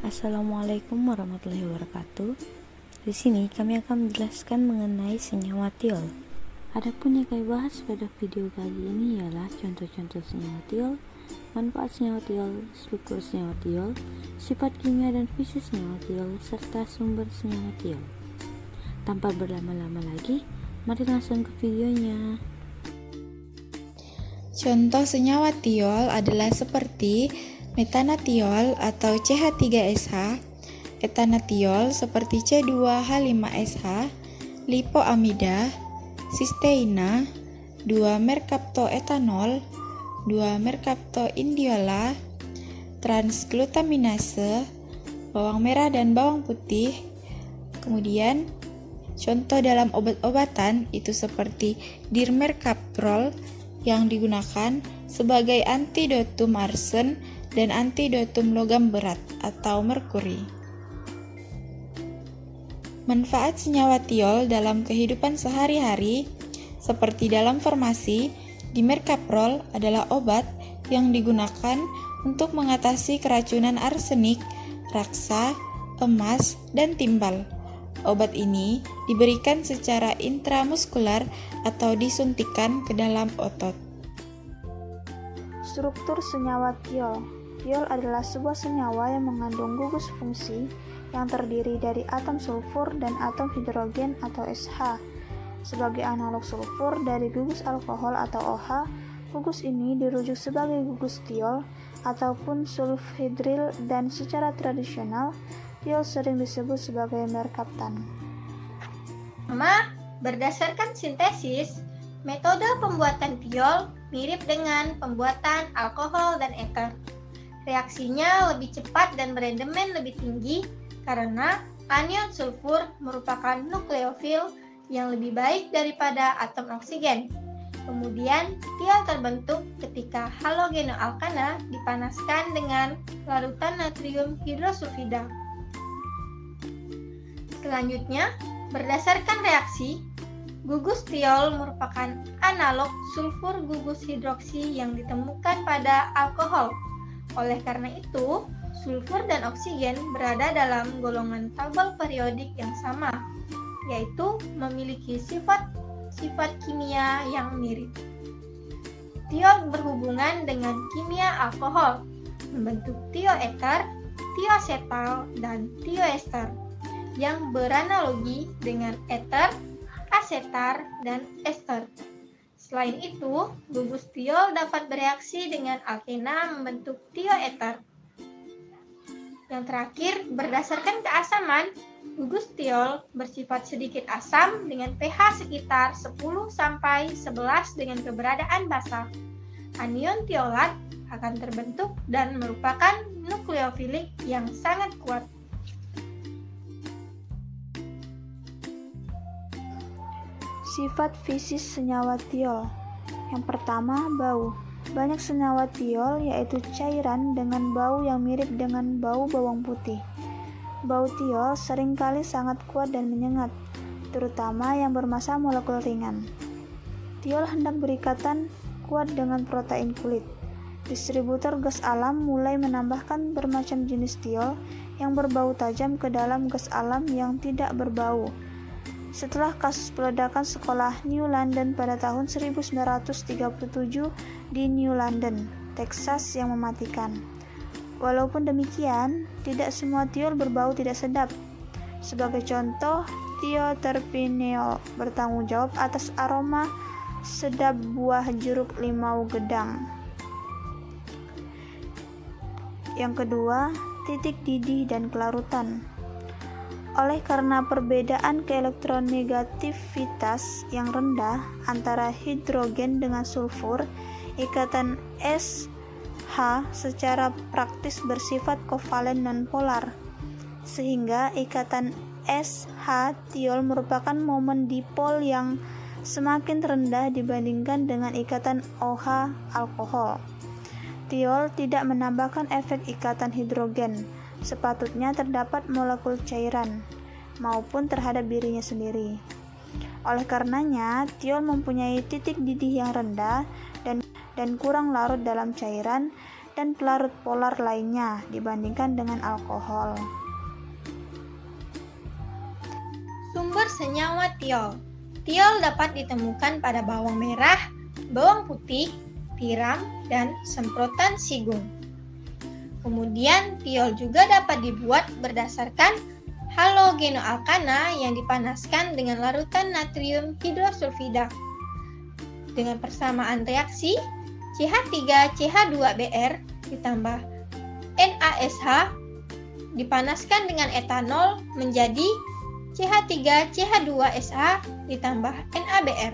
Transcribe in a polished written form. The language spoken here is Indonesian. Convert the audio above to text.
Assalamualaikum warahmatillahi wabarakatuh. Di sini kami akan menjelaskan mengenai senyawa tiol. Adapun yang kami bahas pada video kali ini ialah contoh-contoh senyawa tiol, manfaat senyawa tiol, struktur senyawa tiol, sifat kimia dan fisik senyawa tiol, serta sumber senyawa tiol. Tanpa berlama-lama lagi, mari langsung ke videonya. Contoh senyawa tiol adalah seperti metanatiol atau CH3SH, etanatiol seperti C2H5SH, lipoamida, sisteina, 2-merkaptoetanol, 2-merkaptoindiola, transglutaminase, bawang merah dan bawang putih. Kemudian contoh dalam obat-obatan itu seperti dirmercaprol yang digunakan sebagai antidotum arsen dan antidotum logam berat atau merkuri. Manfaat senyawa tiol dalam kehidupan sehari-hari seperti dalam farmasi, dimercaprol adalah obat yang digunakan untuk mengatasi keracunan arsenik, raksa, emas, dan timbal. Obat ini diberikan secara intramuskular atau disuntikan ke dalam otot. Struktur senyawa tiol. Tiol adalah sebuah senyawa yang mengandung gugus fungsi yang terdiri dari atom sulfur dan atom hidrogen atau SH. Sebagai analog sulfur dari gugus alkohol atau OH, gugus ini dirujuk sebagai gugus tiol ataupun sulfhidril, dan secara tradisional tiol sering disebut sebagai merkaptan. Berdasarkan sintesis, metode pembuatan tiol mirip dengan pembuatan alkohol dan eter. Reaksinya lebih cepat dan berendemen lebih tinggi karena anion sulfur merupakan nukleofil yang lebih baik daripada atom oksigen. Kemudian, tiol terbentuk ketika halogenoalkana dipanaskan dengan larutan natrium hidrosulfida. Selanjutnya, berdasarkan reaksi, gugus tiol merupakan analog sulfur gugus hidroksi yang ditemukan pada alkohol. Oleh karena itu, sulfur dan oksigen berada dalam golongan tabel periodik yang sama, yaitu memiliki sifat kimia yang mirip. Tiol berhubungan dengan kimia alkohol, membentuk tioeter, tioasetal, dan tioester yang beranalogi dengan eter, asetar, dan ester. Selain itu, gugus tiol dapat bereaksi dengan alkena membentuk tioeter. Yang terakhir, berdasarkan keasaman, gugus tiol bersifat sedikit asam dengan pH sekitar 10-11 dengan keberadaan basa. Anion tiolat akan terbentuk dan merupakan nukleofilik yang sangat kuat. Sifat fisik senyawa tiol. Yang pertama, bau. Banyak senyawa tiol yaitu cairan dengan bau yang mirip dengan bau bawang putih. Bau tiol seringkali sangat kuat dan menyengat, terutama yang bermassa molekul ringan. Tiol hendak berikatan kuat dengan protein kulit. Distributor gas alam mulai menambahkan bermacam jenis tiol yang berbau tajam ke dalam gas alam yang tidak berbau. Setelah kasus peledakan sekolah New London pada tahun 1937 di New London, Texas yang mematikan. Walaupun demikian, tidak semua tiol berbau tidak sedap. Sebagai contoh, tioterpineol bertanggung jawab atas aroma sedap buah jeruk limau gedang. Yang kedua, titik didih dan kelarutan. Oleh karena perbedaan keelektronegativitas yang rendah antara hidrogen dengan sulfur, ikatan SH secara praktis bersifat kovalen nonpolar, sehingga ikatan SH tiol merupakan momen dipol yang semakin rendah dibandingkan dengan ikatan OH alkohol. Tiol tidak menambahkan efek ikatan hidrogen. Sepatutnya terdapat molekul cairan maupun terhadap dirinya sendiri. Oleh karenanya, tiol mempunyai titik didih yang rendah dan kurang larut dalam cairan dan pelarut polar lainnya dibandingkan dengan alkohol. Sumber senyawa tiol. Tiol dapat ditemukan pada bawang merah, bawang putih, tiram, dan semprotan sigung. Kemudian, tiol juga dapat dibuat berdasarkan halogenoalkana yang dipanaskan dengan larutan natrium hidrosulfida. Dengan persamaan reaksi, CH3CH2Br ditambah NaSH dipanaskan dengan etanol menjadi CH3CH2SH ditambah NaBr.